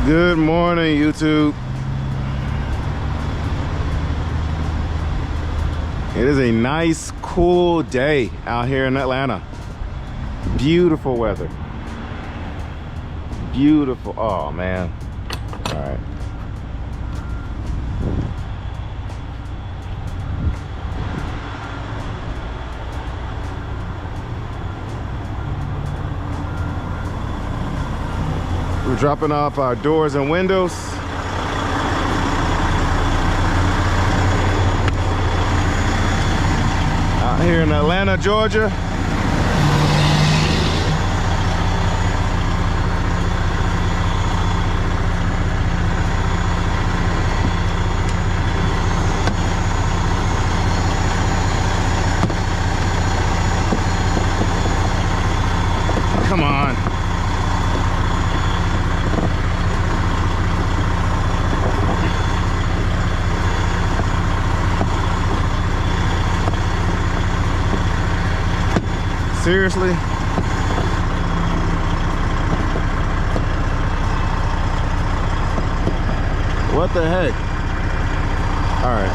Good morning, YouTube. It is a nice, cool day out here in Atlanta. Beautiful weather. Beautiful. Oh, man. All right. We're dropping off our doors and windows. Out here in Atlanta, Georgia. Come on. Seriously? What the heck? All right.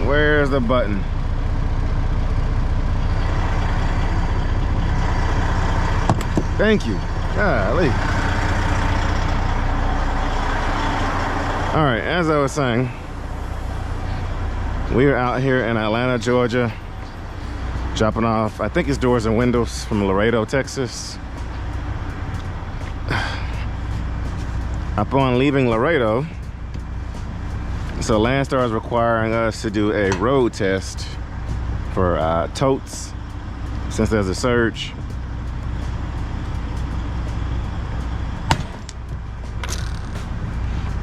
Where's the button? Thank you. Golly. All right, as I was saying, we are out here in Atlanta, Georgia, dropping off, I think it's doors and windows from Laredo, Texas. Upon leaving Laredo, so Landstar is requiring us to do a road test for totes, since there's a surge.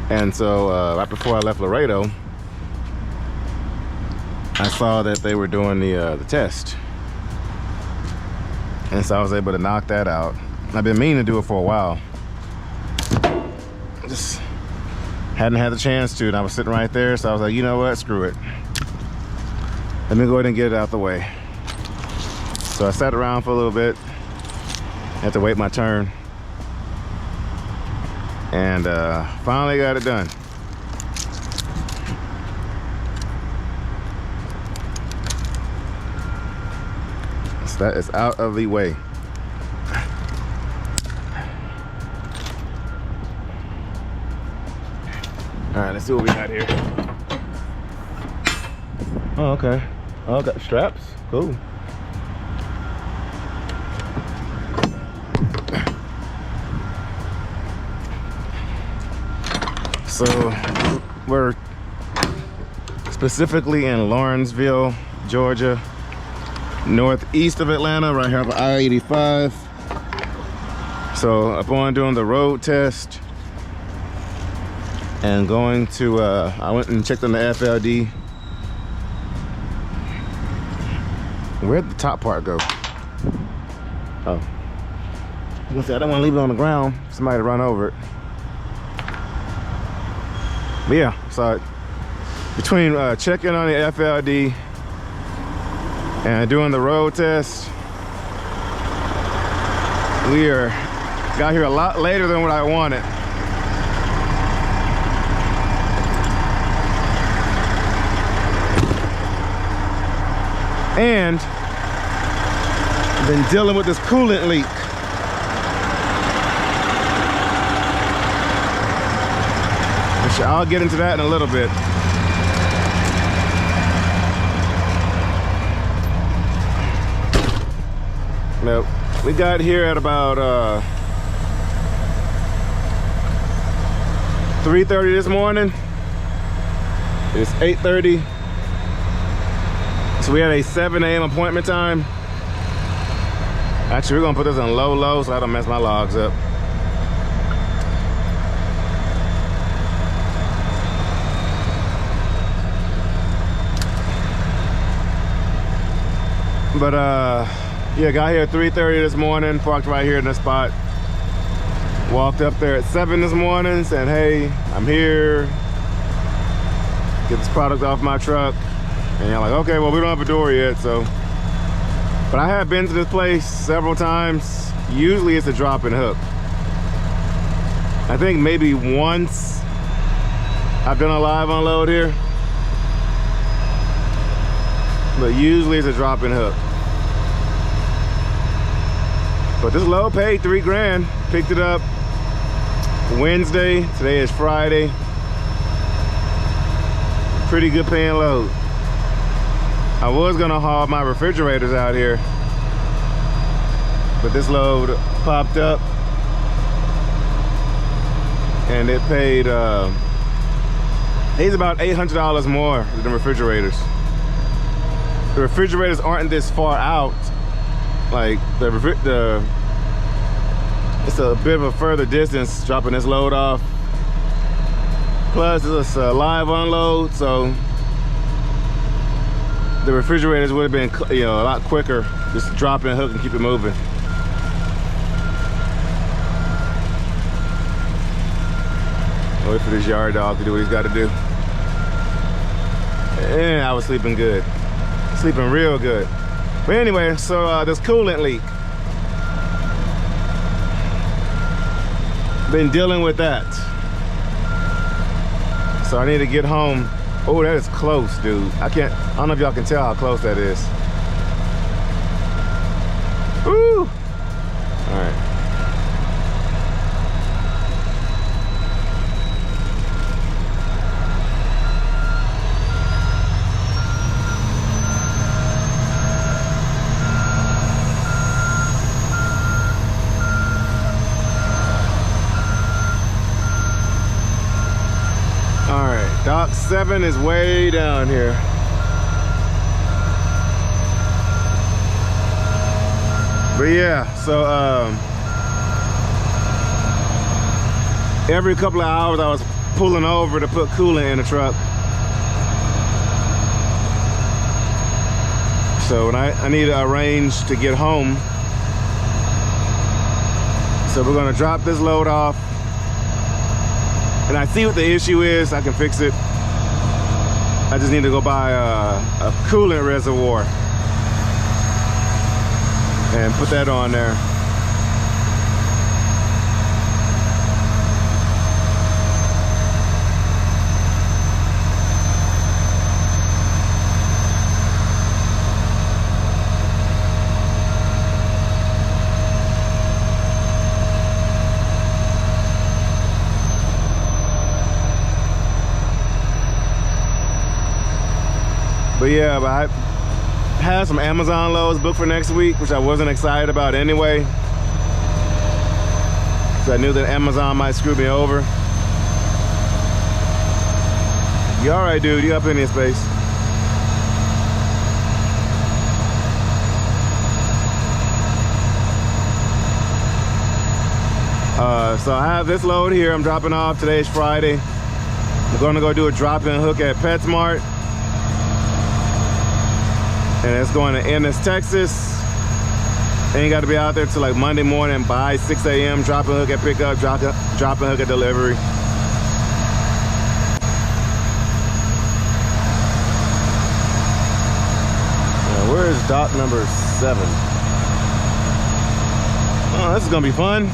And so right before I left Laredo, I saw that they were doing the test, and so I was able to knock that out. I've been meaning to do it for a while, just hadn't had the chance to, and I was sitting right there, so I was like, you know what, screw it, let me go ahead and get it out the way. So I sat around for a little bit, had to wait my turn, and finally got it done. That is out of the way. All right, let's see what we got here. Oh, okay. Oh, got straps. Cool. So we're specifically in Lawrenceville, Georgia, northeast of Atlanta, right here on I-85. So upon doing the road test and going to, I went and checked on the FLD. Where'd the top part go? Oh. I don't want to leave it on the ground, somebody to run over it. But yeah, so between checking on the FLD and doing the road test, we got here a lot later than what I wanted. And been dealing with this coolant leak. Which I'll get into that in a little bit. Nope. We got here at about 3:30 this morning. It's 8:30. So we had a 7 a.m. appointment time. Actually, we're gonna put this on low so I don't mess my logs up. But yeah, got here at 3:30 this morning, parked right here in this spot. Walked up there at 7 this morning, said, hey, I'm here. Get this product off my truck. And you're like, okay, well, we don't have a door yet, so But I have been to this place several times. Usually it's a drop and hook. I think maybe once I've done a live unload here, but usually it's a drop and hook. But this load paid $3 grand. Picked it up Wednesday. Today is Friday. Pretty good paying load. I was gonna haul my refrigerators out here, but this load popped up and it paid it's about $800 more than refrigerators. The refrigerators aren't this far out. Like it's a bit of a further distance dropping this load off. Plus it's a live unload, so the refrigerators would have been, you know, a lot quicker. Just drop and hook and keep it moving. Wait for this yard dog to do what he's got to do. And I was sleeping good, sleeping real good. But anyway, so this coolant leak. Been dealing with that. So I need to get home. Oh, that is close, dude. I don't know if y'all can tell how close that is. Woo! All right. Dock 7 is way down here. But yeah, so every couple of hours I was pulling over to put coolant in the truck. So when I need to arrange to get home. So we're gonna drop this load off. And I see what the issue is. I can fix it. I just need to go buy a coolant reservoir and put that on there. But yeah, but I had some Amazon loads booked for next week, which I wasn't excited about anyway. Because I knew that Amazon might screw me over. You all right, dude? You got plenty of space. So I have this load here I'm dropping off. Today's Friday. I'm gonna go do a drop-in hook at PetSmart. And it's going to Ennis, Texas. Ain't got to be out there till like Monday morning by 6 a.m. Drop and hook at pickup, drop and hook at delivery. Now, where is dock number 7? Oh, this is gonna be fun.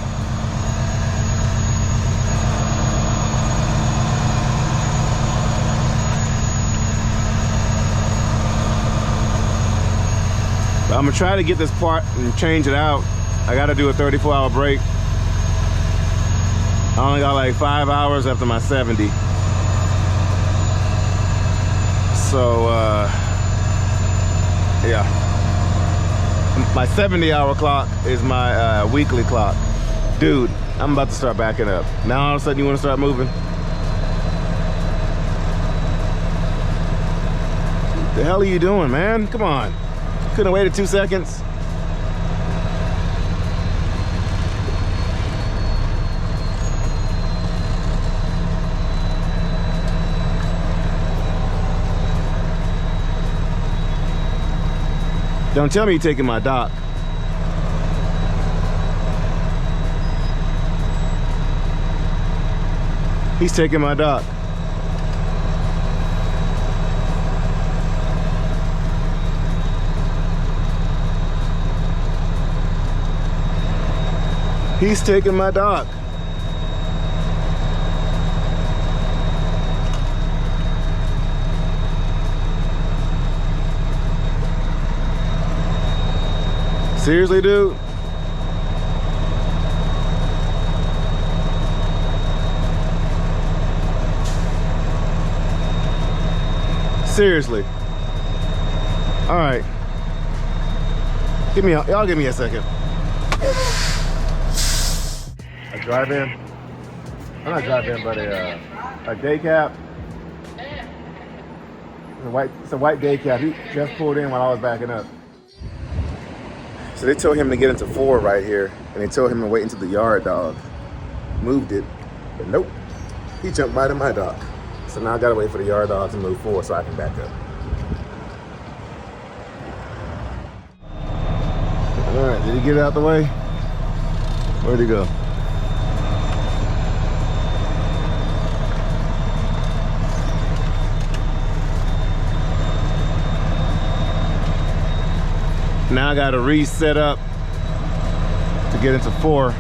I'm gonna try to get this part and change it out. I gotta do a 34-hour break. I only got like 5 hours after my 70. So, yeah. My 70-hour clock is my weekly clock. Dude, I'm about to start backing up. Now all of a sudden you wanna start moving? What the hell are you doing, man? Come on. Couldn't have waited 2 seconds. Don't tell me you're taking my dock. He's taking my dock. He's taking my dog. Seriously, dude? Seriously. All right. Y'all give me a second. A drive-in? I'm not drive-in, but a day cab. It's a white day cab. He just pulled in while I was backing up. So they told him to get into 4 right here, and they told him to wait until the yard dog moved it, but nope, he jumped right in my dock. So now I gotta wait for the yard dog to move 4 so I can back up. All right, did he get it out the way? Where'd he go? Now I gotta reset up to get into 4.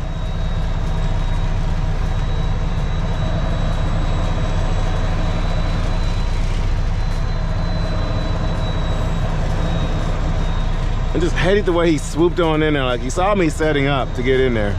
I just hated the way he swooped on in there, like he saw me setting up to get in there.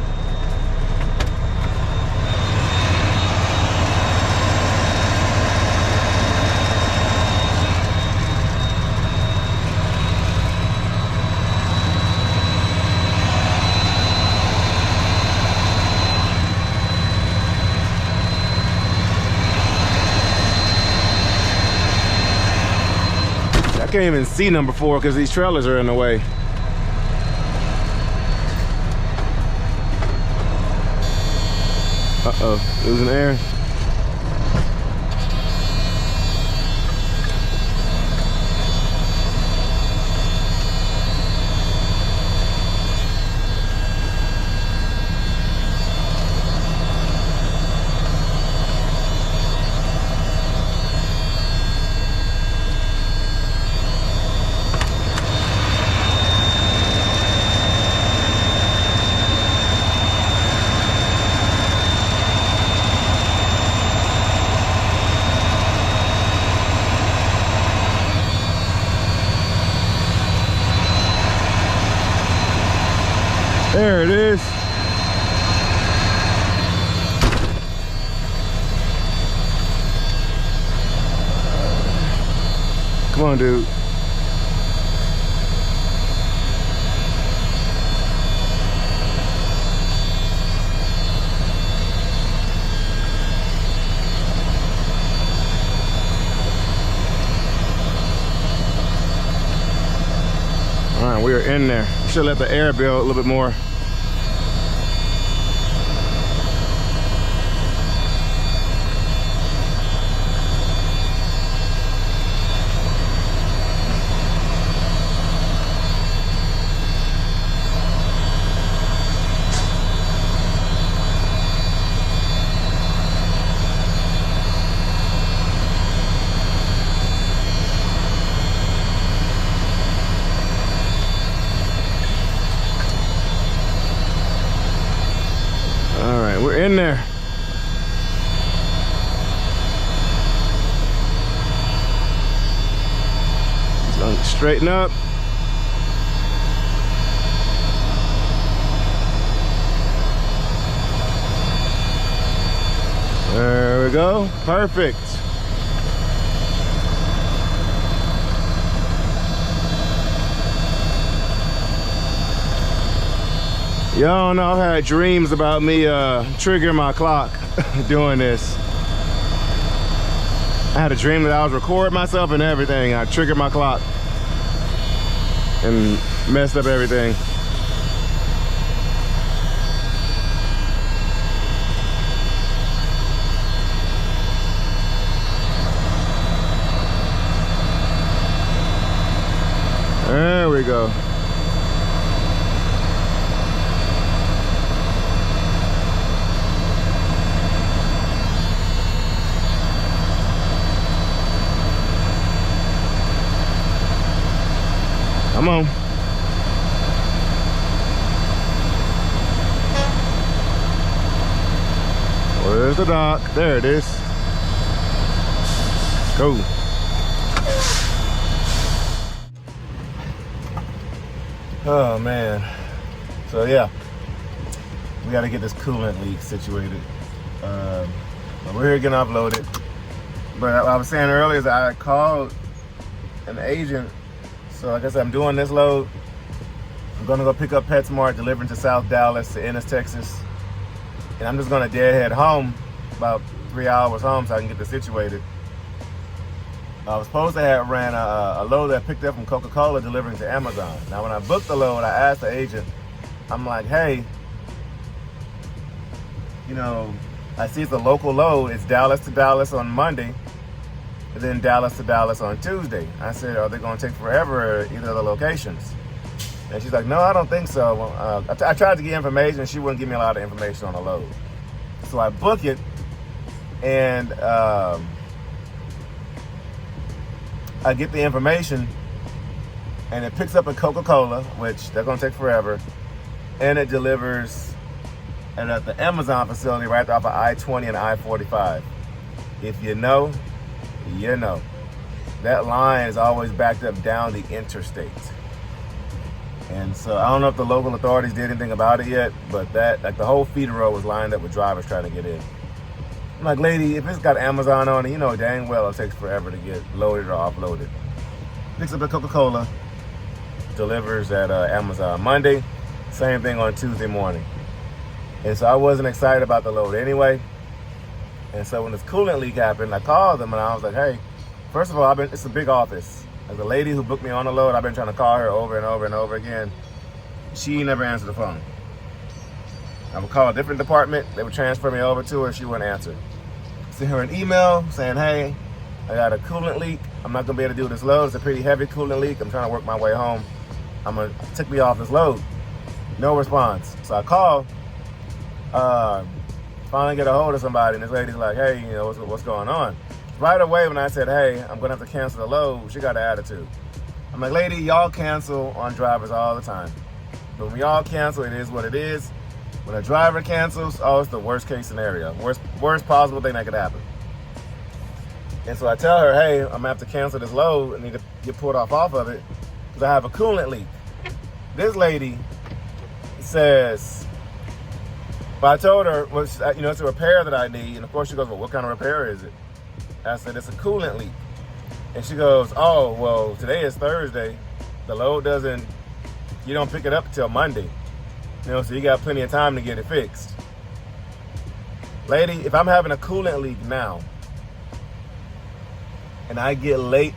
I can't even see number 4 because these trailers are in the way. Uh-oh, losing air. There it is. Come on, dude. All right, we are in there. Should let the air build a little bit more. We're in there. Just straighten up. There we go. Perfect. Y'all know I've had dreams about me triggering my clock doing this. I had a dream that I was recording myself and everything. I triggered my clock and messed up everything. There we go. Come on. Where's the dock? There it is. Cool. Oh man. So yeah, we got to get this coolant leak situated. But we're here getting offloaded. But I was saying earlier is I called an agent. So like I said, I'm doing this load. I'm gonna go pick up PetSmart, delivering to South Dallas, to Ennis, Texas. And I'm just gonna deadhead home, about 3 hours home, so I can get this situated. I was supposed to have ran a load that I picked up from Coca-Cola, delivering to Amazon. Now when I booked the load, I asked the agent, I'm like, hey, you know, I see it's a local load. It's Dallas to Dallas on Monday, and then Dallas to Dallas on Tuesday. I said, are they gonna take forever at either of the locations? And she's like, no, I don't think so. I tried to get information, and she wouldn't give me a lot of information on the load. So I book it, and I get the information, and it picks up a Coca-Cola, which they're gonna take forever, and it delivers at the Amazon facility right off of I-20 and I-45. If you know, you know. That line is always backed up down the interstate. And so I don't know if the local authorities did anything about it yet, but that, like, the whole feeder road was lined up with drivers trying to get in. I'm like, lady, if it's got Amazon on it, you know dang well it takes forever to get loaded or offloaded. Picks up the Coca-Cola, delivers at Amazon Monday, same thing on Tuesday morning. And so I wasn't excited about the load anyway. And so when this coolant leak happened, I called them and I was like, hey, first of all, it's a big office. Like, the lady who booked me on the load, I've been trying to call her over and over and over again. She never answered the phone. I would call a different department. They would transfer me over to her. She wouldn't answer. Send her an email saying, hey, I got a coolant leak. I'm not going to be able to do this load. It's a pretty heavy coolant leak. I'm trying to work my way home. Take me off this load. No response. So I called. Finally get a hold of somebody. And this lady's like, hey, you know, what's going on? Right away when I said, hey, I'm going to have to cancel the load, she got an attitude. I'm like, lady, y'all cancel on drivers all the time. But when y'all cancel, it is what it is. When a driver cancels, oh, it's the worst case scenario. Worst possible thing that could happen. And so I tell her, hey, I'm going to have to cancel this load. I need to get pulled off of it because I have a coolant leak. This lady says, but I told her, well, you know, it's a repair that I need. And of course she goes, well, what kind of repair is it? I said, it's a coolant leak. And she goes, oh, well, today is Thursday. The load you don't pick it up until Monday. You know, so you got plenty of time to get it fixed. Lady, if I'm having a coolant leak now, and I get late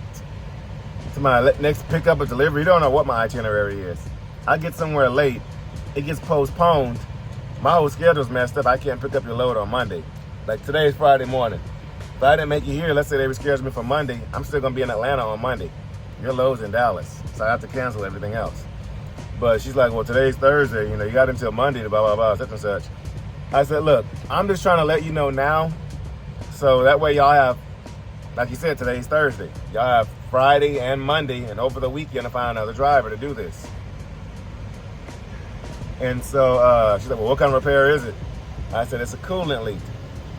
to my next pickup or delivery, you don't know what my itinerary is. I get somewhere late, it gets postponed, my whole schedule's messed up, I can't pick up your load on Monday. Like, today's Friday morning. If I didn't make it here, let's say they rescheduled me for Monday, I'm still gonna be in Atlanta on Monday. Your load's in Dallas, so I have to cancel everything else. But she's like, well, today's Thursday, you know, you got until Monday to blah, blah, blah, such and such. I said, look, I'm just trying to let you know now, so that way y'all have, like you said, today's Thursday. Y'all have Friday and Monday, and over the weekend to find another driver to do this. And so she's like, well, what kind of repair is it? I said, it's a coolant leak.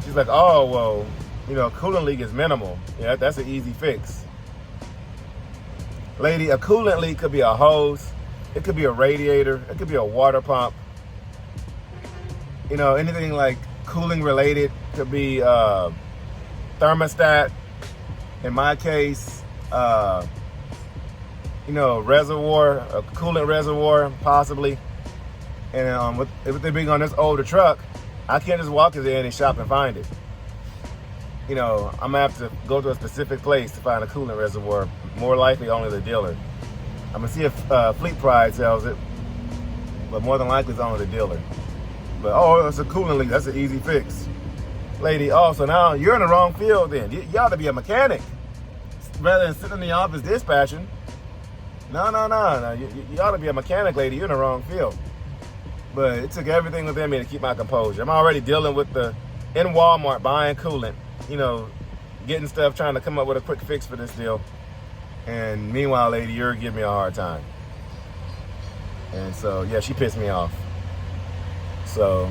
She's like, oh, well, you know, coolant leak is minimal. Yeah, that's an easy fix. Lady, a coolant leak could be a hose. It could be a radiator. It could be a water pump. You know, anything like cooling related. Could be thermostat. In my case, you know, reservoir, a coolant reservoir, possibly. And if they're being on this older truck, I can't just walk into any shop and find it. You know, I'm gonna have to go to a specific place to find a coolant reservoir. More likely only the dealer. I'm gonna see if Fleet Pride sells it, but more than likely it's only the dealer. But oh, it's a coolant leak. That's an easy fix, lady. Oh, so now you're in the wrong field. Then you ought to be a mechanic rather than sitting in the office dispatching. No. You ought to be a mechanic, lady. You're in the wrong field. But it took everything within me to keep my composure. I'm already dealing with in Walmart buying coolant. You know, getting stuff, trying to come up with a quick fix for this deal. And meanwhile, lady, you're giving me a hard time. And so, yeah, she pissed me off. So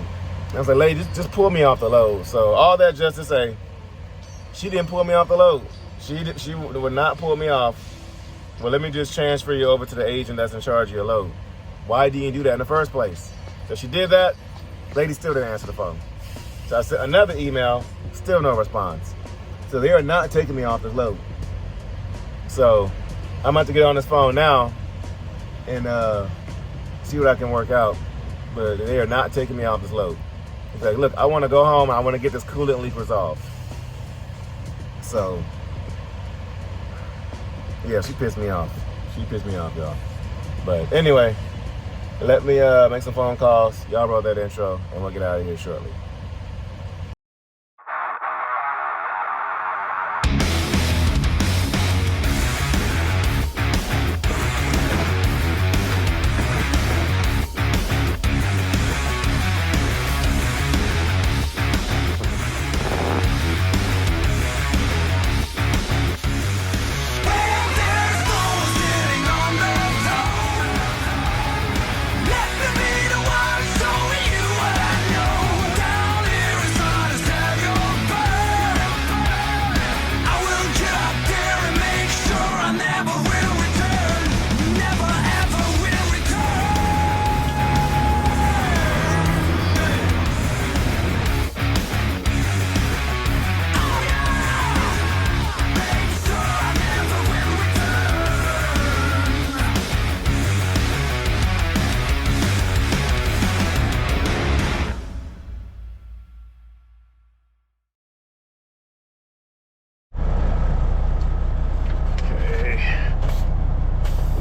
I was like, lady, just pull me off the load. So all that just to say, she didn't pull me off the load. She would not pull me off. Well, let me just transfer you over to the agent that's in charge of your load. Why didn't you do that in the first place? So she did that. Lady still didn't answer the phone. So I sent another email, still no response. So they are not taking me off this load. So I'm about to get on this phone now and see what I can work out. But they are not taking me off this load. It's like, look, I want to go home. I want to get this coolant leak resolved. So, yeah, she pissed me off. She pissed me off, y'all. But anyway, let me make some phone calls. Y'all wrote that intro, and we'll get out of here shortly.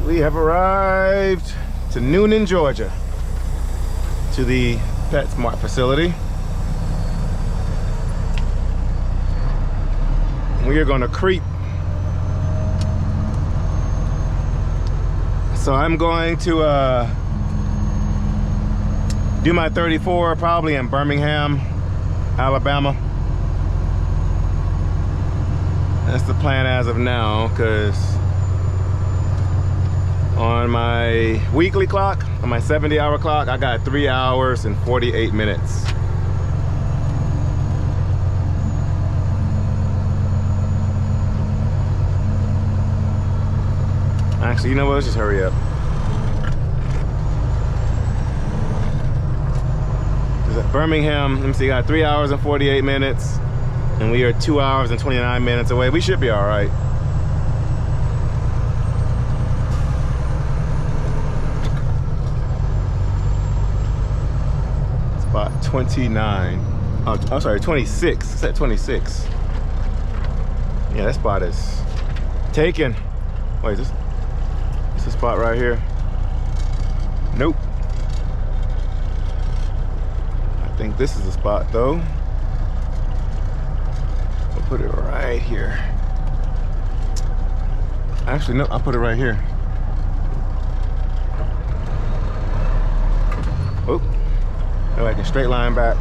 We have arrived to Noonan, Georgia, to the PetSmart facility. We are going to creep. So I'm going to do my 34 probably in Birmingham, Alabama. That's the plan as of now, because on my weekly clock, on my 70-hour clock, I got 3 hours and 48 minutes. Actually, you know what? Let's just hurry up. At Birmingham, let me see, I got 3 hours and 48 minutes, and we are 2 hours and 29 minutes away. We should be all right. Spot 29. Oh, I'm sorry, 26. It's at 26. Yeah, that spot is taken. Wait, is this the spot right here? Nope. I think this is the spot though. I'll put it right here. Actually, no, I'll put it right here. Oh, now I can straight line back.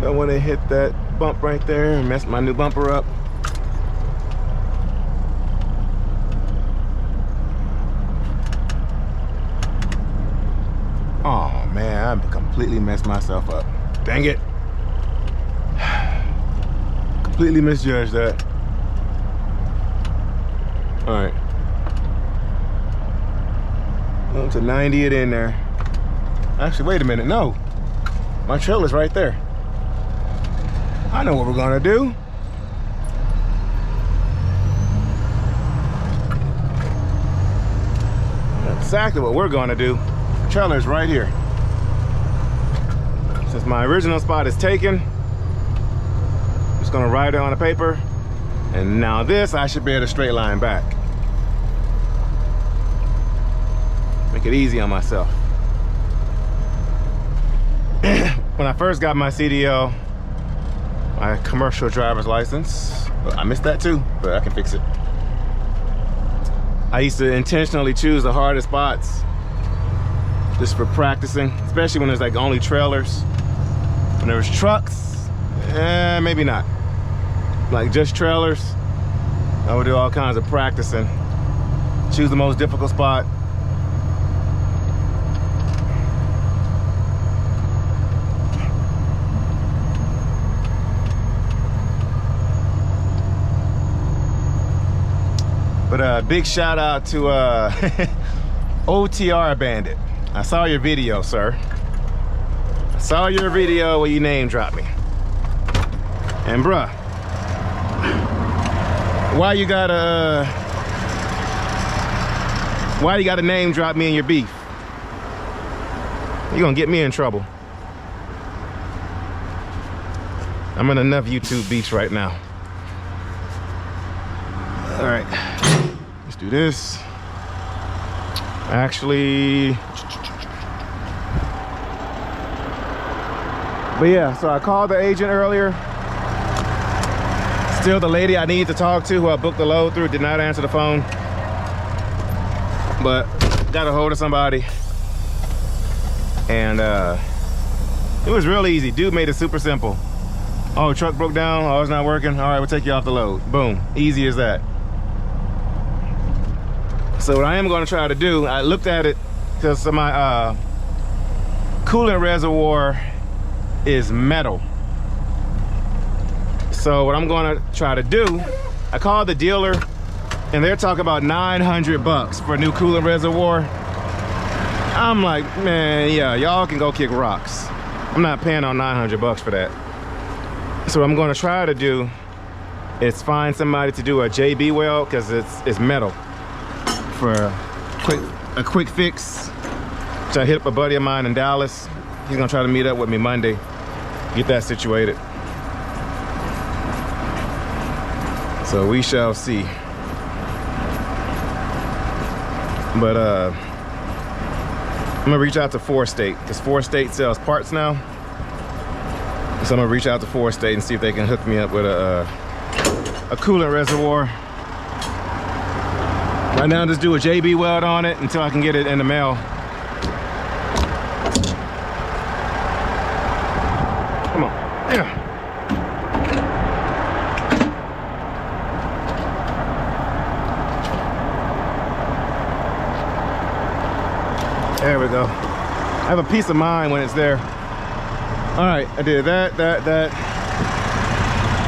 Don't want to hit that bump right there and mess my new bumper up. Oh man, I completely messed myself up. Dang it. Completely misjudged that. All right. Up to 90 it in there. Actually, wait a minute, no. My trailer's right there. I know what we're gonna do. That's exactly what we're gonna do. The trailer's right here. Since my original spot is taken, I'm just gonna write it on the paper. And now this, I should be able to straight line back. Make it easy on myself. When I first got my CDL, my commercial driver's license, I missed that too, but I can fix it. I used to intentionally choose the hardest spots just for practicing, especially when there's like only trailers. When there was trucks, maybe not. Like just trailers, I would do all kinds of practicing. Choose the most difficult spot, But big shout out to OTR Bandit. I saw your video, sir. I saw your video where you name dropped me. And bruh, why you gotta name drop me in your beef? You're gonna get me in trouble. I'm in enough YouTube beefs right now. All right, let's do this. Actually, but yeah, so I called the agent earlier. Still the lady I need to talk to, who I booked the load through, did not answer the phone. But got a hold of somebody. And it was real easy. Dude made it super simple. Oh, truck broke down. Oh, it's not working. All right, we'll take you off the load. Boom. Easy as that. So what I am going to try to do, I looked at it because my coolant reservoir is metal. So what I'm going to try to do, I called the dealer and they're talking about 900 bucks for a new coolant reservoir. I'm like, man, yeah, y'all can go kick rocks. I'm not paying on 900 bucks for that. So what I'm going to try to do is find somebody to do a JB weld, because it's metal, for a quick fix. So I hit up a buddy of mine in Dallas. He's gonna try to meet up with me Monday, get that situated. So we shall see. But I'm gonna reach out to 4State, because 4State sells parts now. So I'm gonna reach out to 4State and see if they can hook me up with a coolant reservoir. Right now, just do a JB weld on it until I can get it in the mail. Come on. Yeah. There we go. I have a peace of mind when it's there. All right, I did that.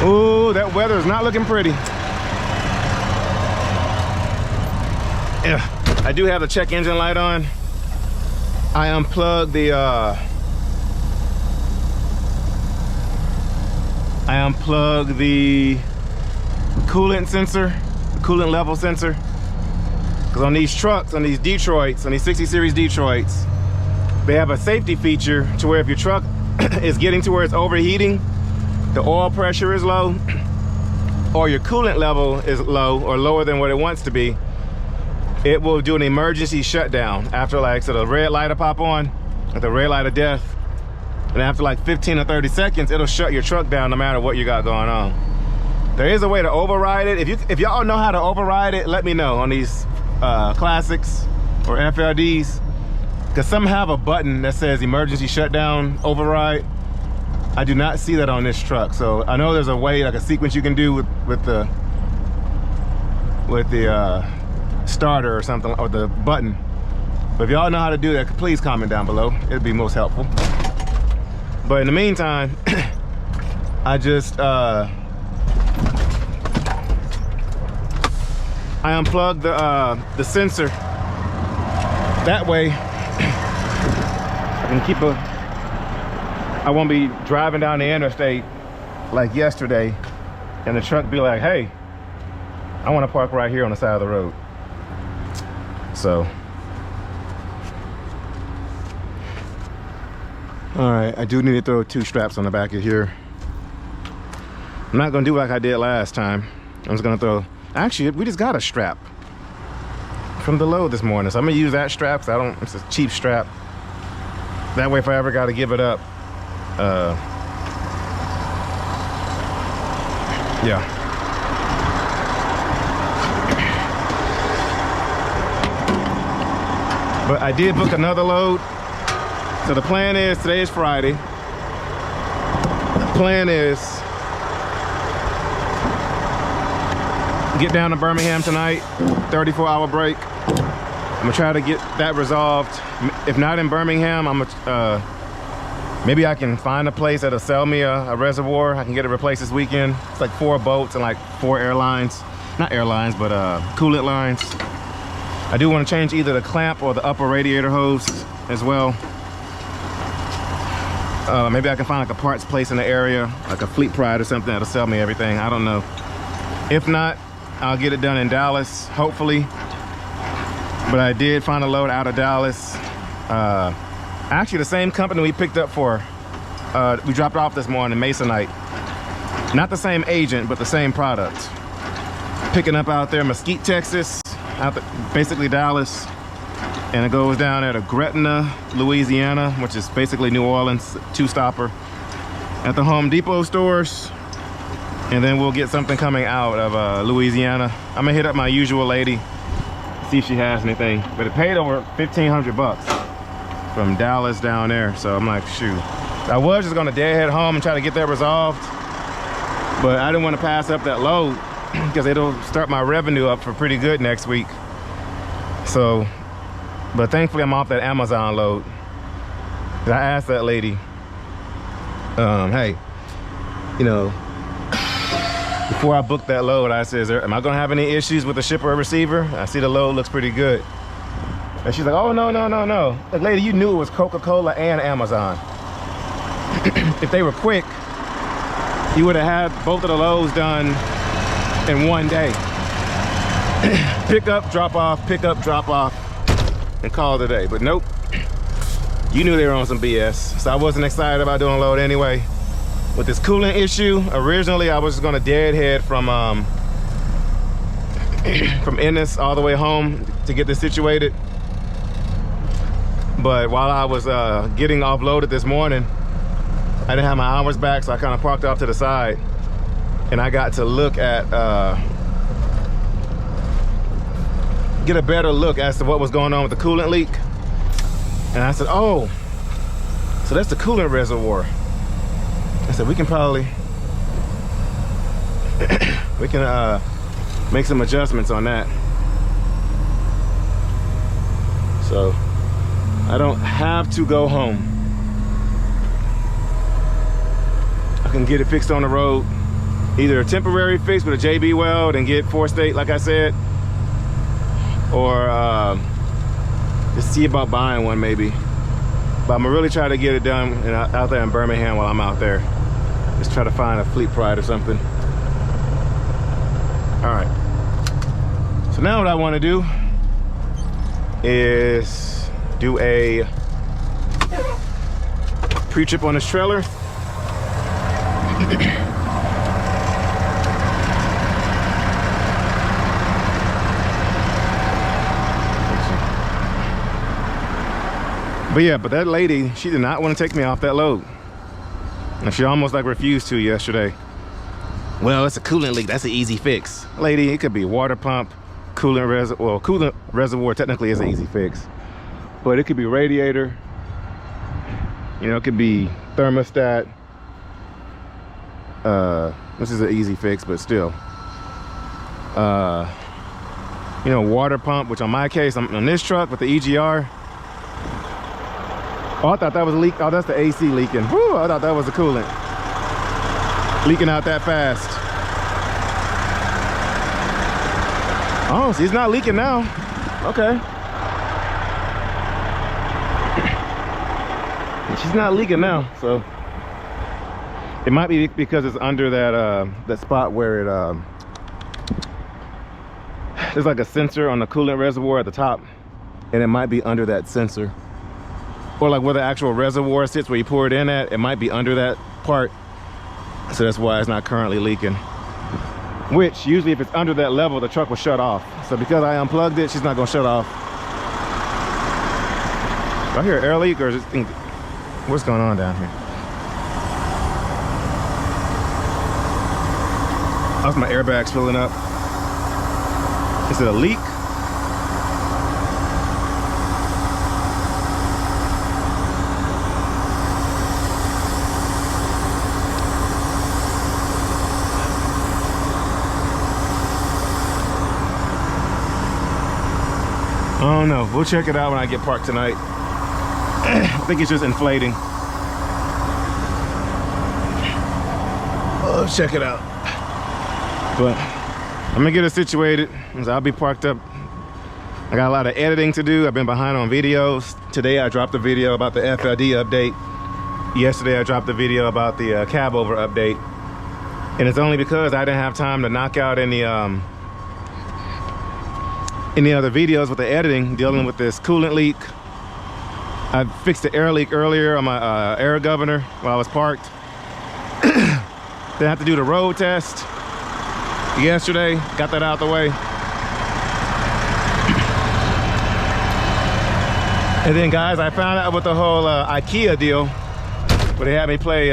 Ooh, that weather is not looking pretty. Yeah, I do have the check engine light on. I unplugged the coolant sensor, the coolant level sensor. Because on these trucks, on these Detroits, on these 60 series Detroits, they have a safety feature to where if your truck is getting to where it's overheating, the oil pressure is low, or your coolant level is low or lower than what it wants to be, it will do an emergency shutdown after, like, so the red light will pop on, at the red light of death, and after like 15 or 30 seconds, it'll shut your truck down no matter what you got going on. There is a way to override it. If y'all know how to override it, let me know on these classics or FLDs, because some have a button that says emergency shutdown override. I do not see that on this truck, so I know there's a way, like a sequence you can do with the starter or something, or the button. But if y'all know how to do that, please comment down below. It'd be most helpful. But in the meantime, I just I unplugged the sensor. That way I can keep I won't be driving down the interstate like yesterday and the truck be like, hey, I want to park right here on the side of the road. So, all right, I do need to throw 2 straps on the back of here. I'm not gonna do like I did last time. I'm just gonna throw, actually, we just got a strap from the load this morning, so I'm gonna use that strap, because it's a cheap strap. That way, if I ever gotta give it up, yeah. But I did book another load. So the plan is, today is Friday. The plan is get down to Birmingham tonight, 34-hour break. I'm gonna try to get that resolved. If not in Birmingham, maybe I can find a place that'll sell me a reservoir. I can get it replaced this weekend. It's like 4 boats and like 4 airlines. not airlines, but coolant lines. I do want to change either the clamp or the upper radiator hose as well. Maybe I can find like a parts place in the area, like a Fleet Pride or something that'll sell me everything. I don't know. If not, I'll get it done in Dallas, hopefully. But I did find a load out of Dallas. Actually, the same company we picked up for, we dropped off this morning, Masonite. Not the same agent, but the same product. Picking up out there, Mesquite, Texas, basically Dallas. And it goes down there to Gretna, Louisiana, which is basically New Orleans, two-stopper. At the Home Depot stores. And then we'll get something coming out of Louisiana. I'm gonna hit up my usual lady, see if she has anything. But it paid over 1,500 bucks from Dallas down there. So I'm like, shoot. I was just gonna deadhead home and try to get that resolved. But I didn't want to pass up that load because it'll start my revenue up for pretty good next week. So, but thankfully I'm off that Amazon load. I asked that lady, hey, you know, before I booked that load, I said, am I gonna have any issues with the shipper or receiver? I see the load looks pretty good. And she's like, oh, no. Like, lady, you knew it was Coca-Cola and Amazon. If they were quick, you would have had both of the loads done in one day. Pick up, drop off, pick up, drop off, and call it a day. But nope, you knew they were on some BS. So I wasn't excited about doing a load anyway. With this coolant issue, originally I was just gonna deadhead from Ennis all the way home to get this situated. But while I was getting offloaded this morning, I didn't have my hours back, so I kind of parked off to the side. And I got to look at, get a better look as to what was going on with the coolant leak. And I said, oh, so that's the coolant reservoir. I said, we can probably, we can make some adjustments on that. So I don't have to go home. I can get it fixed on the road. Either a temporary fix with a JB weld and get 4-state, like I said, or just see about buying one maybe. But I'm gonna really try to get it done out there in Birmingham while I'm out there. Just try to find a Fleet Pride or something. All right. So now what I want to do is do a pre-trip on this trailer. But that lady, she did not want to take me off that load. And she almost like refused to yesterday. Well, it's a coolant leak, that's an easy fix. Lady, it could be water pump, coolant reservoir. Well, coolant reservoir technically is an easy fix. But it could be radiator. You know, it could be thermostat. This is an easy fix, but still. You know, water pump, which on my case, I'm on this truck with the EGR. Oh, I thought that was a leak. Oh, that's the AC leaking. Whew, I thought that was the coolant. Leaking out that fast. Oh, she's not leaking now. Okay. She's not leaking now, so. It might be because it's under that that spot where it, there's like a sensor on the coolant reservoir at the top, and it might be under that sensor. Or like where the actual reservoir sits, where you pour it in at, it might be under that part. So that's why it's not currently leaking. Which, usually if it's under that level, the truck will shut off. So because I unplugged it, she's not gonna shut off. Do I hear an air leak, or is it, what's going on down here? That's my airbags filling up. Is it a leak? Oh no, we'll check it out when I get parked tonight. I think it's just inflating. Let's check it out. But I'm gonna get it situated. I'll be parked up. I got a lot of editing to do. I've been behind on videos. Today I dropped a video about the FLD update. Yesterday I dropped a video about the cab over update. And it's only because I didn't have time to knock out any other videos with the editing dealing with this coolant leak. I fixed the air leak earlier on my air governor while I was parked. Then I had to do the road test yesterday. Got that out the way. And then guys, I found out with the whole IKEA deal where they had me play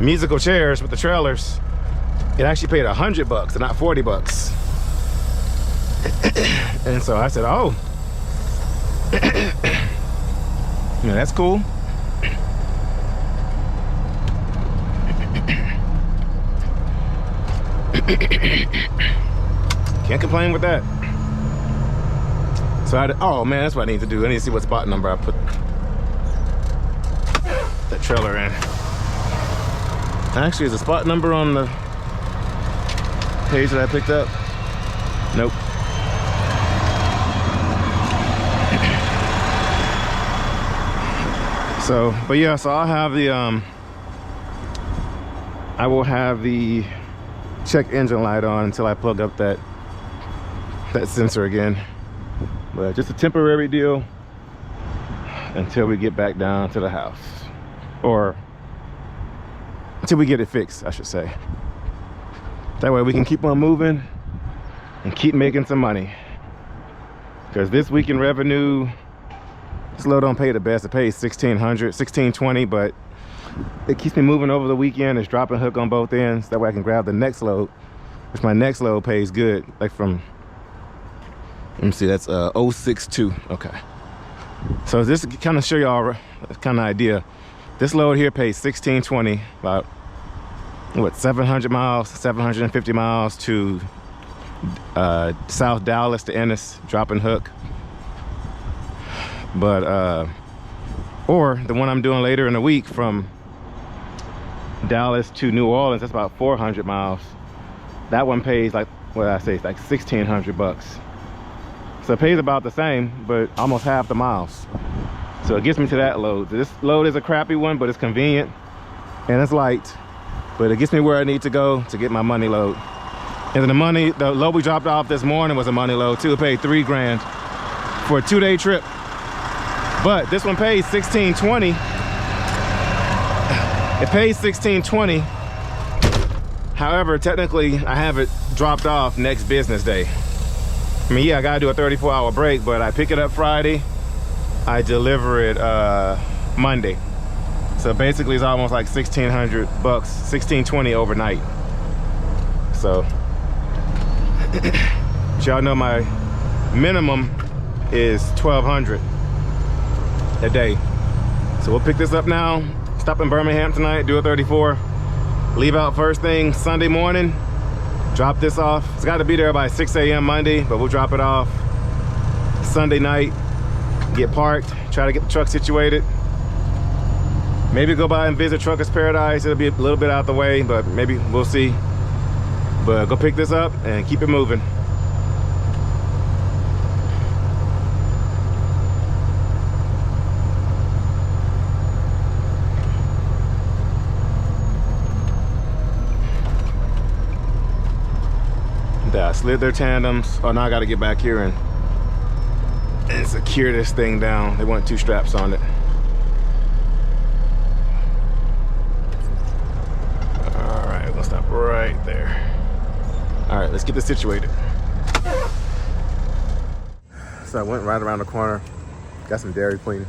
musical chairs with the trailers. It actually paid $100 and not $40. And so I said, oh, yeah, that's cool. Can't complain with that. So oh man, that's what I need to do. I need to see what spot number I put that trailer in. Actually, is a spot number on the page that I picked up? Nope. So, but yeah, so I'll have the I will have the check engine light on until I plug up that sensor again. But just a temporary deal until we get back down to the house, or until we get it fixed, I should say. That way we can keep on moving and keep making some money. Because this week in revenue, this load don't pay the best. It pays $1,600, $1,620, but it keeps me moving over the weekend. It's dropping hook on both ends. That way I can grab the next load, which my next load pays good. Like from, let me see, that's 062. Okay. So this kind of show y'all kind of idea. This load here pays $1,620, about what, 700 miles, 750 miles to South Dallas to Ennis, dropping hook. But or the one I'm doing later in the week from Dallas to New Orleans, that's about 400 miles. That one pays like, what did I say, it's like $1,600. So it pays about the same, but almost half the miles. So it gets me to that load. This load is a crappy one, but it's convenient and it's light, but it gets me where I need to go to get my money load. And then the load we dropped off this morning was a money load too. It paid $3 grand for a 2-day trip. But this one pays $1,620. It pays $1,620. However, technically I have it dropped off next business day. I mean, yeah, I gotta do a 34-hour break, but I pick it up Friday, I deliver it Monday. So basically it's almost like $1,600, $1,620 overnight. So y'all know my minimum is $1,200 a day. So we'll pick this up now, stop in Birmingham tonight, do a 34, leave out first thing Sunday morning, drop this off. It's got to be there by 6 a.m. Monday, but we'll drop it off Sunday night, get parked, try to get the truck situated, maybe go by and visit Truckers Paradise. It'll be a little bit out the way, but maybe we'll see. But go pick this up and keep it moving. I slid their tandems. Oh, now I got to get back here and secure this thing down. They want 2 straps on it. All right, we're gonna stop right there. All right, let's get this situated. So I went right around the corner, got some Dairy Queen.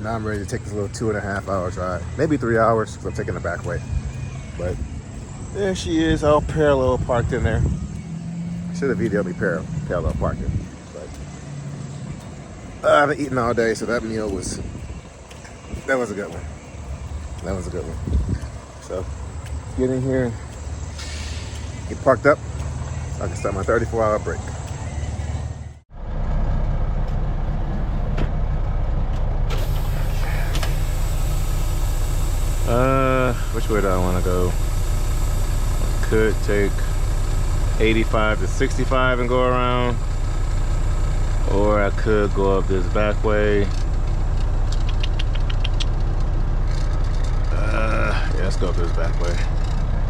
Now I'm ready to take this little 2.5-hour drive, maybe 3 hours, because I'm taking the back way. But there she is, all parallel parked in there. Should have videoed me parallel parking. But I haven't eaten all day, so that meal was a good one. That was a good one. So get in here, get parked up, so I can start my 34-hour break. Which way do I want to go? could take 85 to 65 and go around, or I could go up this back way. Yeah, let's go up this back way.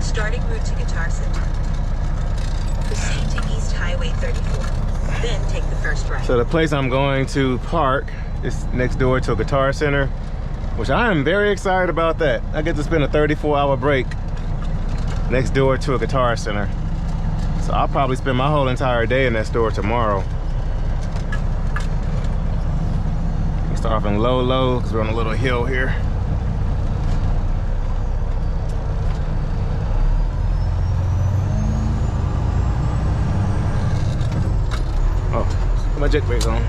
Starting route to Guitar Center. Proceed to East Highway 34. Then take the first right. So the place I'm going to park is next door to a Guitar Center, which I am very excited about that. I get to spend a 34-hour break next door to a Guitar Center. So I'll probably spend my whole entire day in that store tomorrow. We start off in low, because we're on a little hill here. Oh, put my jet brakes on.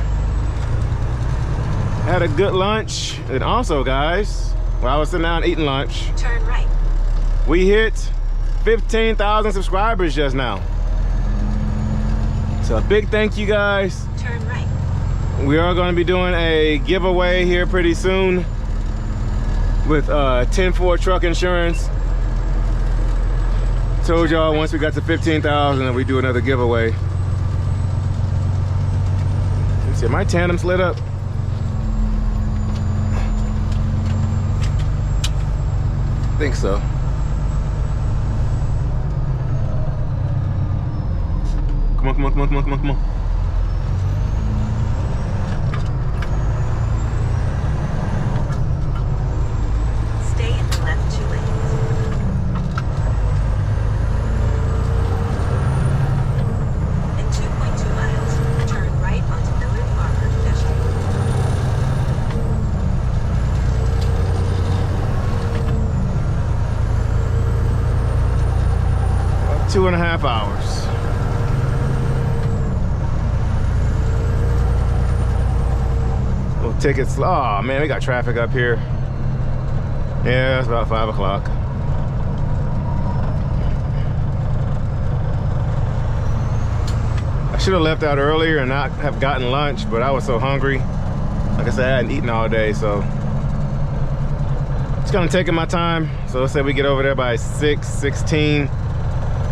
Had a good lunch, and also, guys, while I was sitting down eating lunch, turn right. We hit 15,000 subscribers just now. So a big thank you, guys. Turn right. We are going to be doing a giveaway here pretty soon with 10-4 truck insurance. Told y'all once we got to 15,000 we do another giveaway. Let's see, am my tandem slid up? I think so. Come on, come on, come on, come on, come on, come on. Stay in the left 2 lanes. In 2.2 miles, turn right onto Millard Farmer pedestrian. 2.5 hours. Well, tickets. Oh man, we got traffic up here. Yeah, it's about 5 o'clock. I should have left out earlier and not have gotten lunch, but I was so hungry. Like I said, I hadn't eaten all day, so it's gonna take my time. So let's say we get over there by 6:16.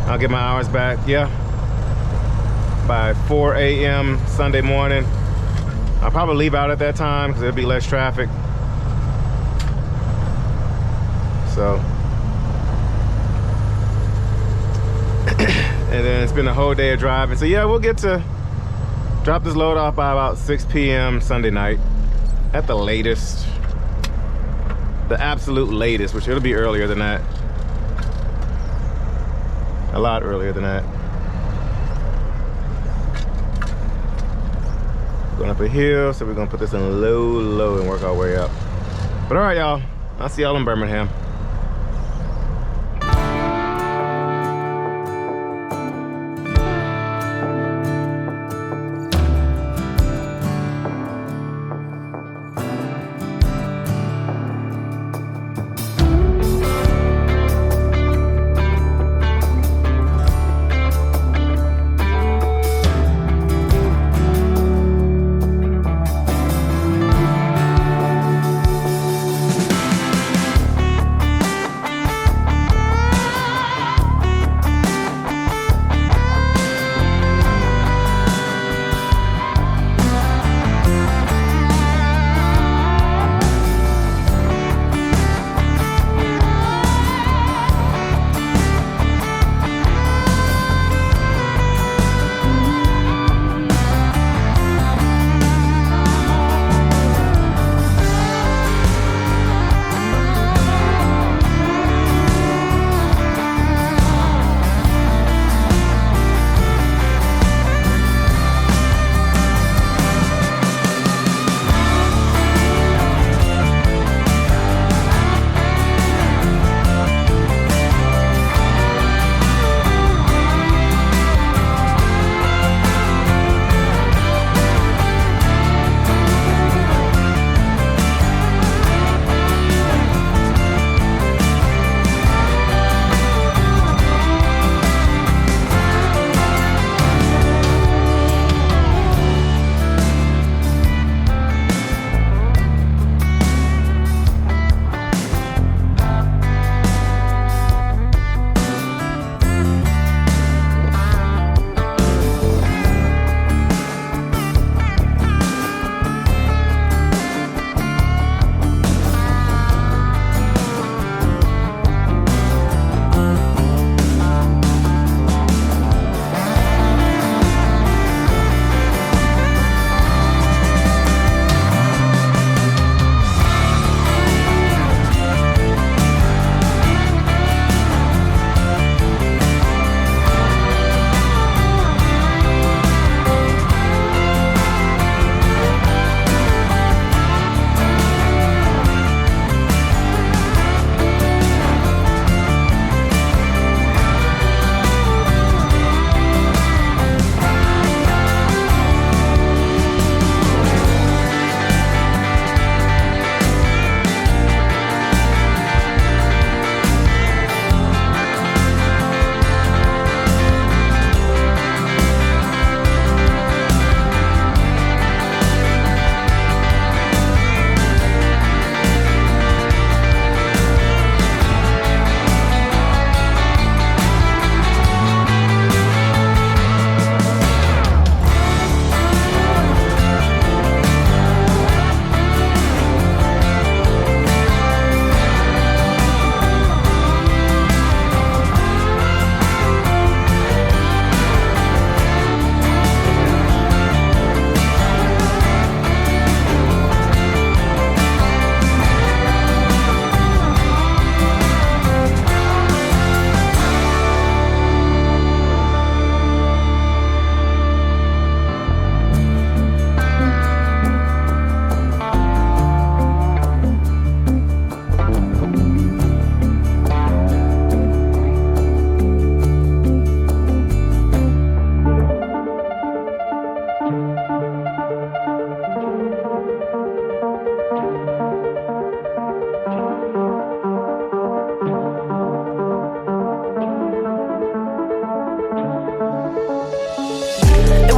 I'll get my hours back, yeah. By 4 a.m. Sunday morning. I'll probably leave out at that time because there'll be less traffic. So. And then it's been a whole day of driving. So yeah, we'll get to drop this load off by about 6 p.m. Sunday night. At the latest. The absolute latest, which it'll be earlier than that. A lot earlier than that. Going up a hill, so we're gonna put this in low and work our way up. But all right, y'all, I'll see y'all in Birmingham.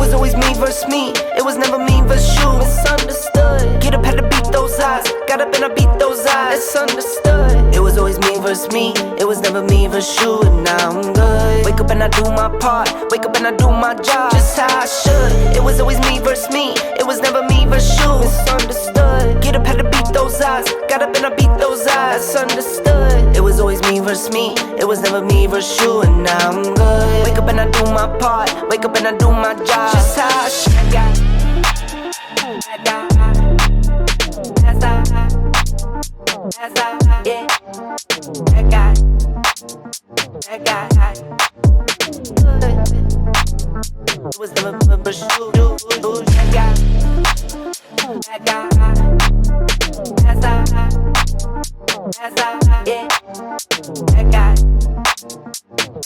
was always me versus me. It was never me versus you. Misunderstood. Get up, had to beat those eyes. Got up and I beat those eyes. It's understood. It was always me versus me. It was never me versus you. And now I'm good. Wake up and I do my part. Wake up and I do my job just how I should. It was always me versus me. It was never me versus you. Misunderstood. Get up, had to beat those eyes. Got up and I beat those eyes. It's understood. It was always me versus me. It was never me versus you. And now I'm good. Wake up and I do my part. Wake up and I do my job just how I should. Yeah. That guy. It was never versus you. That guy. Yeah.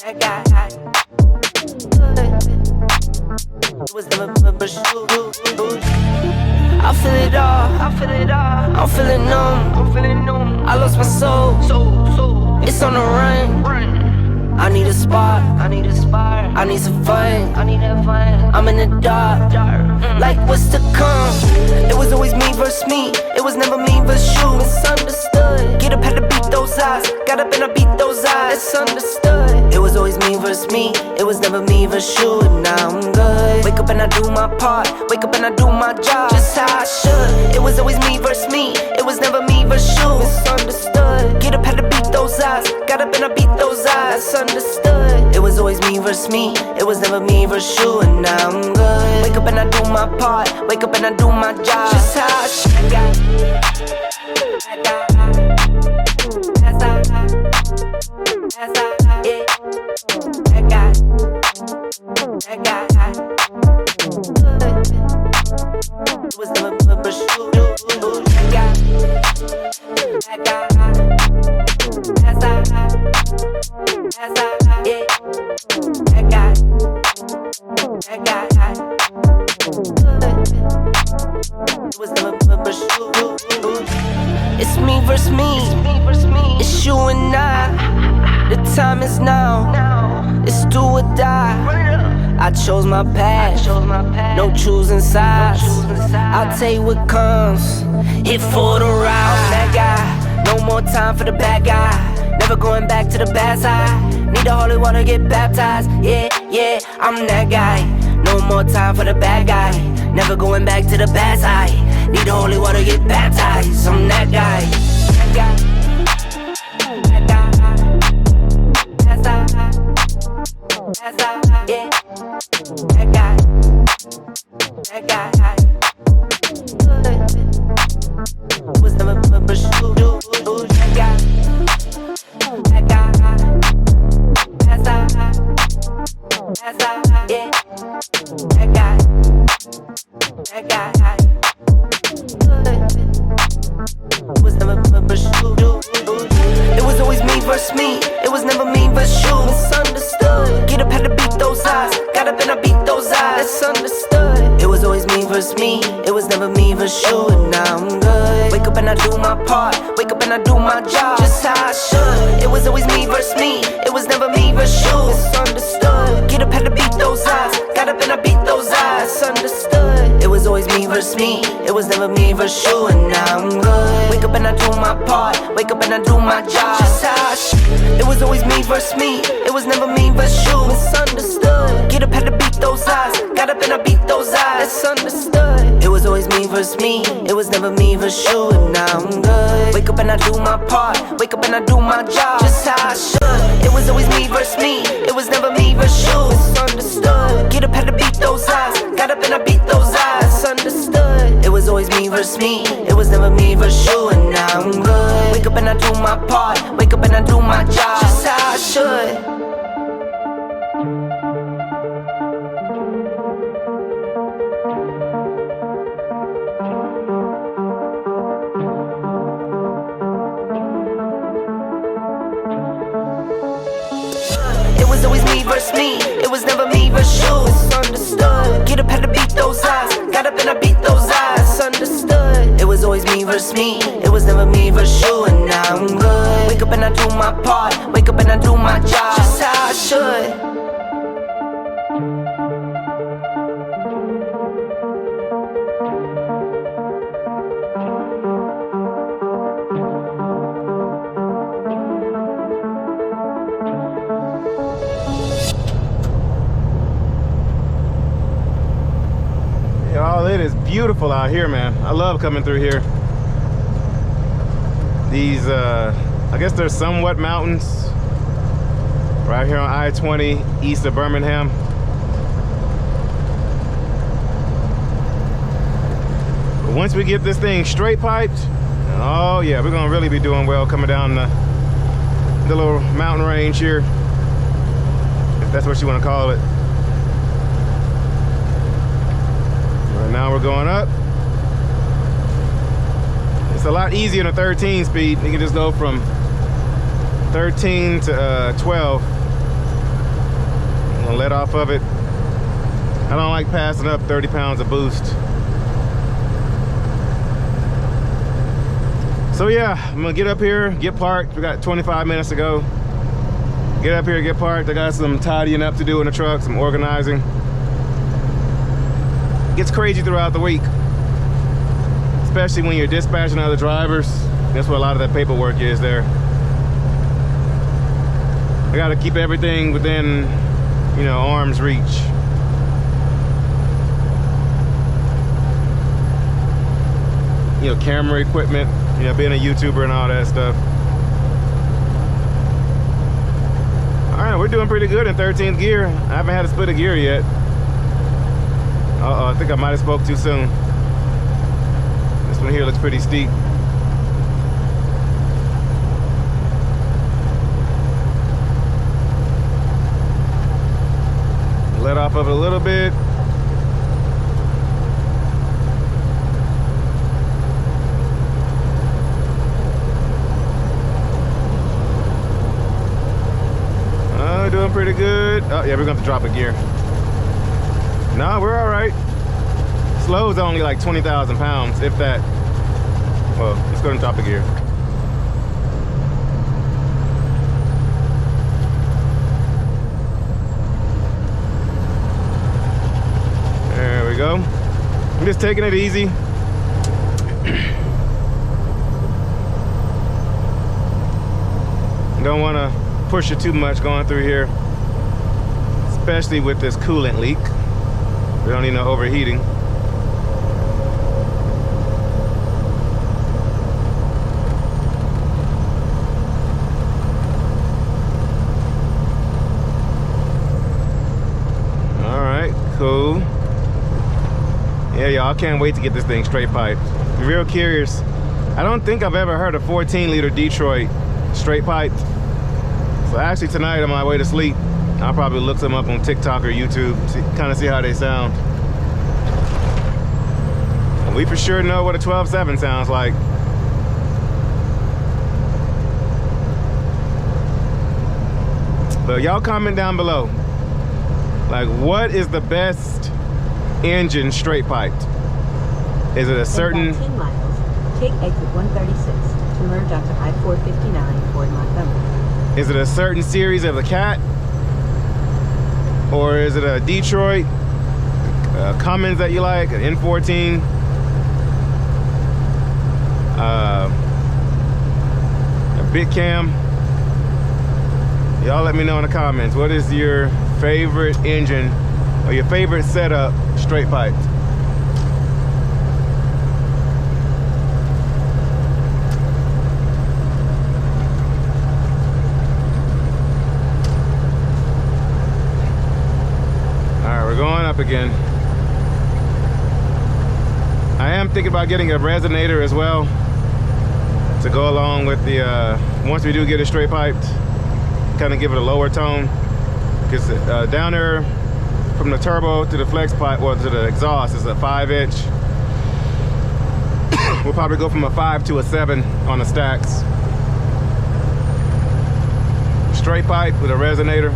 That guy. It was never versus you. I feel it all. I'm feeling numb. I lost my soul. It's on the run. I need a spark. I need some fun. I'm in the dark. Like what's to come? It was always me versus me. It was never me versus you. Misunderstood. Get up, had to beat those eyes. Got up and I beat those eyes. It's understood. It was always me versus me. It was never me versus you. And now I'm good. Wake up and I do my part. Wake up and I do my job just how I should. It was always me versus me. It was never me versus you. Misunderstood. Get up, had to beat those eyes. Got up and I beat those eyes. Understood. It was always me versus me. It was never me versus you. And now I'm good. Wake up and I do my part. Wake up and I do my job just how I should. It was never versus you. It's me versus me. It's you and I. The time is now. It's do or die. I chose my path. No choosing sides. I'll tell you what comes. Hit for the ride. I'm that guy. No more time for the bad guy. Never going back to the bad side. Need the holy water, get baptized. Yeah, I'm that guy. No more time for the bad guy. Never going back to the bad side. Need the holy water, get baptized. I'm that guy. Yeah. That guy. It was never versus you. That guy. Yeah. That guy. It was never versus you. It was always me versus me. It was never me versus you. Misunderstood. Get up, had to beat those eyes. Got up and I beat those eyes. It's understood. It was always me versus me. It was never me versus you. And now I'm good. Wake up and I do my part. Wake up and I do my job just how I should. It was always me versus me. It was never me versus you. Misunderstood. Get up, had to beat those eyes. Got up and I beat those eyes. Understood. It was always me versus me. It was never me versus you. And now I'm good. Wake up and I do my part. Wake up and I do my job just how I should. It was always me versus me. It was never me versus you. Misunderstood. Get up, had to beat those eyes. Got up and I beat those eyes. Understood. It was always me versus me. It was never me versus you. And now I'm good. Wake up and I do my part. Wake up and I do my job just how I should. It was always me versus me. It was never me versus you. Misunderstood. Get up, had to beat those eyes. Got up and I beat those eyes. Understood. It was always me versus me. It was never me versus you. And now I'm good. Wake up and I do my part. Wake up and I do my job just how I should. It was always me versus me. It was never me versus you. Misunderstood. Get up, had to beat those eyes. Got up and I beat those eyes. Understood. It was always me versus me. It was never me versus you. And now I'm good. Wake up and I do my part. Wake up and I do my job just how I should. Oh, it is beautiful out here, man. I love coming through here. These, I guess they're somewhat mountains. Right here on I-20 east of Birmingham. But once we get this thing straight piped, oh yeah, we're gonna really be doing well coming down the little mountain range here, if that's what you want to call it. Right now we're going up. It's a lot easier than a 13 speed. You can just go from 13 to 12. I'm gonna let off of it. I don't like passing up 30 pounds of boost. So yeah, I'm gonna get up here, get parked. We got 25 minutes to go. Get up here, get parked. I got some tidying up to do in the truck, some organizing. It gets crazy throughout the week, especially when you're dispatching other drivers. That's what a lot of that paperwork is there. I gotta keep everything within, you know, arm's reach. You know, camera equipment, you know, being a YouTuber and all that stuff. All right, we're doing pretty good in 13th gear. I haven't had to split a gear yet. Uh-oh, I think I might have spoke too soon. This one here looks pretty steep. Let off of it a little bit. Doing pretty good. Oh yeah, we're gonna have to drop a gear. No, we're all right. Slow's only like 20,000 pounds, if that. Well, let's go and drop a gear. There we go. I'm just taking it easy. Don't want to push it too much going through here, especially with this coolant leak. We don't need no overheating. All right, cool. Yeah, y'all, I can't wait to get this thing straight piped. I'm real curious. I don't think I've ever heard a 14-liter Detroit straight piped. So actually tonight on my way to sleep, I'll probably look them up on TikTok or YouTube, kind of see how they sound. And we for sure know what a 12.7 sounds like. But y'all comment down below, like, what is the best engine straight piped? Is it a certain... In about 10 miles, take exit 136 to merge onto I-459 toward Montgomery. Is it a certain series of the Cat? Or is it a Detroit, Cummins that you like, an N14? A bit cam? Y'all let me know in the comments. What is your favorite engine or your favorite setup straight piped? Going up again. I am thinking about getting a resonator as well to go along with the once we do get it straight piped, kind of give it a lower tone, because down there from the turbo to the flex pipe, well, to the exhaust is a 5-inch. We'll probably go from a 5 to a 7 on the stacks. Straight pipe with a resonator.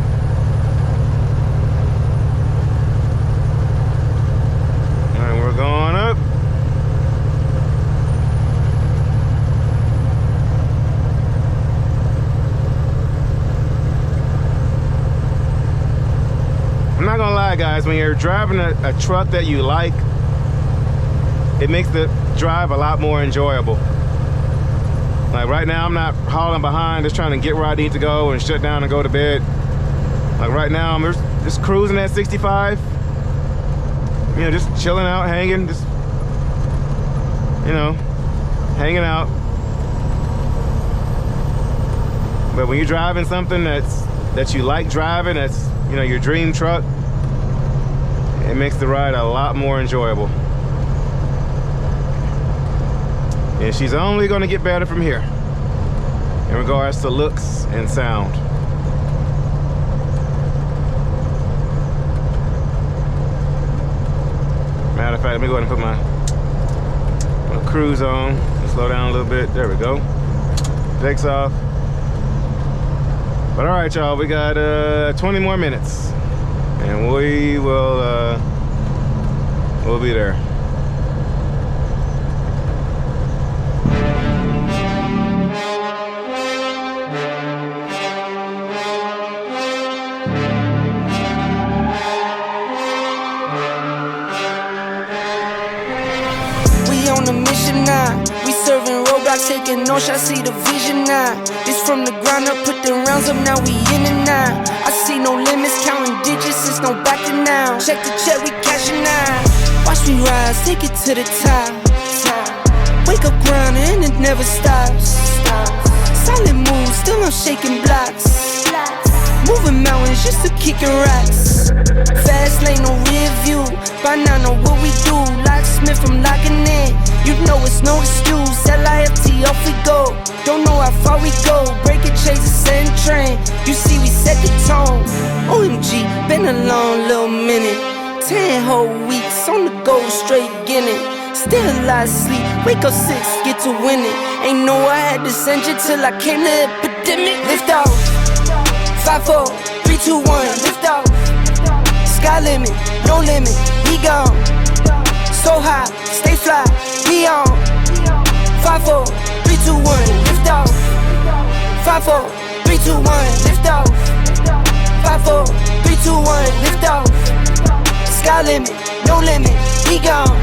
We're going up. I'm not gonna lie, guys, when you're driving a truck that you like, it makes the drive a lot more enjoyable. Like right now, I'm not hauling behind, just trying to get where I need to go and shut down and go to bed. Like right now, I'm just cruising at 65. you know, just chilling out, hanging, just, you know, hanging out. But when you're driving something that you like driving, that's, you know, your dream truck, it makes the ride a lot more enjoyable. And she's only gonna get better from here in regards to looks and sound. Matter of fact, let me go ahead and put my cruise on and slow down a little bit. There we go. Brakes off. But all right, y'all, we got 20 more minutes and we will we'll be there. Taking no shots, see the vision now. This from the ground up, put the rounds up, now we in and out. I see no limits, counting digits, it's no backing now. Check the check, we cashing out. Watch me rise, take it to the top. Wake up ground and it never stops. Solid moves, still I'm shaking blocks. Moving mountains just to kicking rocks. Fast lane, no rear view. By now know what we do. Locksmith, I'm locking in. You know it's no excuse. LIFT, off we go. Don't know how far we go. Break it, chase a send train. You see we set the tone. OMG, been a long little minute. 10 whole weeks on the go, straight getting. Still a lot of sleep. Wake up 6, get to winning. Ain't know I had this engine till I came to epidemic. Lift off. 5, 4, 3, 2, 1, lift off. Sky limit, no limit, we gone. So high, stay fly, we on. 5, 4, 3, 2, 1, lift off. 5, 4, 3, 2, 1, lift off. 5, 4, 3, 2, 1, lift off. Sky limit, no limit, we gone.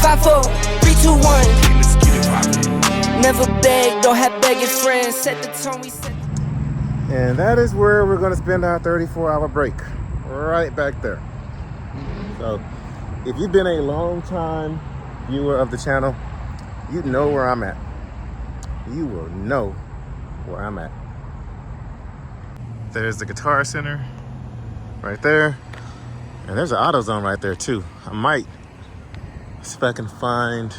5, 4, 3, 2, 1. Never beg, don't have begging friends. Set the tone, we set. And that is where we're gonna spend our 34-hour break, right back there. So if you've been a long time viewer of the channel, you know where I'm at. You will know where I'm at. There's the Guitar Center right there. And there's an AutoZone right there too. I might see if I can find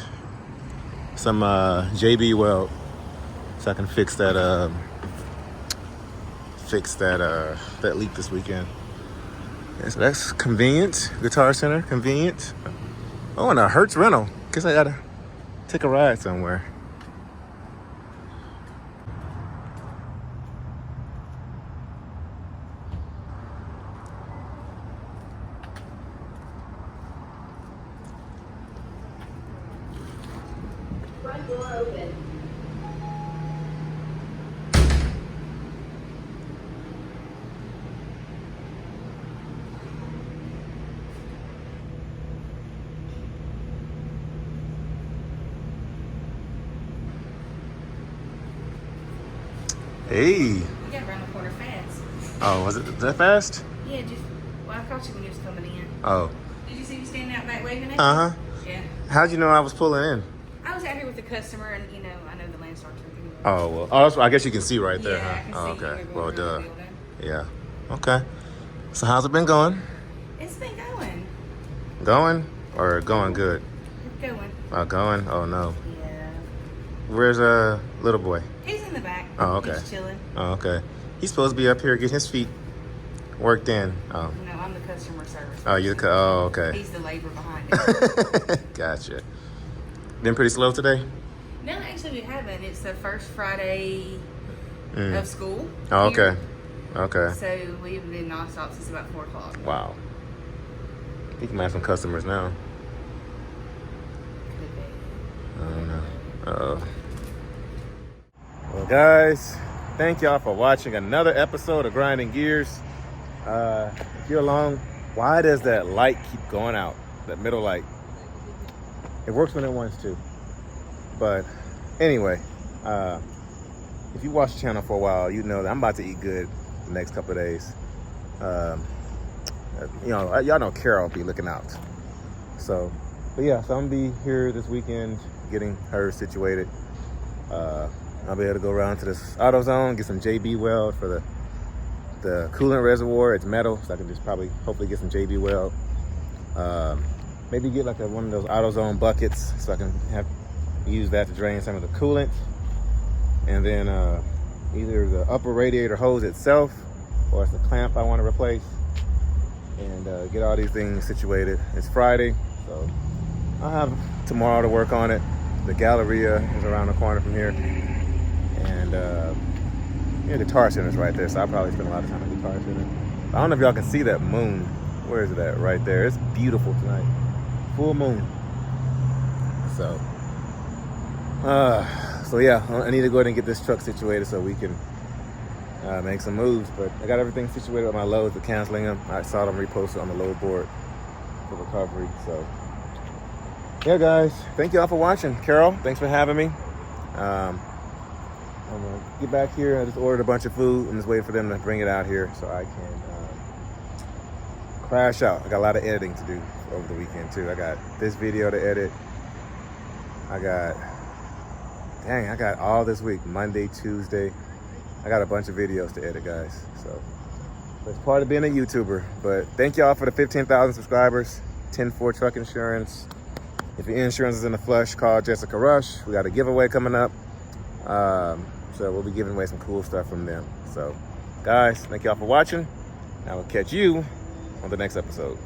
some JB weld so I can fix that that leak this weekend. Yeah, so that's convenient. Guitar Center, convenient. Oh, and a Hertz rental. Guess I gotta take a ride somewhere. Front door open. Hey. You got around the corner fast. Oh, was it that fast? Yeah, well, I caught you when you was coming in. Oh. Did you see me standing out back waving at you? Uh-huh. Yeah. How'd you know I was pulling in? I was out here with the customer, and I know the Landstar truck anyway. Oh, well. Oh, that's, I guess you can see right there, Yeah, huh? I can Oh, see okay. you Well, going duh. around the building. Yeah. Okay. So how's it been going? It's been going. Going or going good? It's going. Going? Oh, no. Yeah. Where's little boy? He's in the back. Oh, okay. He's chilling. Oh, okay. He's supposed to be up here getting his feet worked in. Oh. No, I'm the customer service. Oh, you're the oh, okay. He's the labor behind it. Gotcha. Been pretty slow today? No, actually we haven't. It's the first Friday of school. Oh, here. okay. Okay. So we've been nonstop since about 4 o'clock. Wow. You can have some customers now. Could be. I don't know. Uh-oh. Well, guys, thank y'all for watching another episode of Grinding Gears. If you're along, why does that light keep going out? That middle light. It works when it wants to. But anyway, if you watch the channel for a while, you know that I'm about to eat good the next couple of days. You know, y'all know Carol be looking out. So, but yeah, so I'm gonna be here this weekend getting her situated. I'll be able to go around to this AutoZone, get some JB weld for the coolant reservoir. It's metal, so I can just hopefully get some JB weld. Maybe get like one of those AutoZone buckets so I can use that to drain some of the coolant. And then either the upper radiator hose itself or it's the clamp I want to replace. And get all these things situated. It's Friday, so I'll have tomorrow to work on it. The Galleria is around the corner from here. And yeah, Guitar Center's right there, so I'll probably spend a lot of time at Guitar Center. I don't know if y'all can see that moon. Where is it at? Right there. It's beautiful tonight. Full moon. So yeah, I need to go ahead and get this truck situated so we can make some moves. But I got everything situated with my loads, with canceling them. I saw them reposted on the load board for recovery. So yeah, guys, thank y'all for watching. Carol, thanks for having me. I'm gonna get back here. I just ordered a bunch of food. I'm just waiting for them to bring it out here so I can crash out. I got a lot of editing to do over the weekend too. I got this video to edit. I got all this week, Monday, Tuesday. I got a bunch of videos to edit, guys. So it's part of being a YouTuber. But thank y'all for the 15,000 subscribers. 10-4 truck insurance. If your insurance is in the flush, call Jessica Rush. We got a giveaway coming up. So we'll be giving away some cool stuff from them. So guys, thank y'all for watching. I will catch you on the next episode.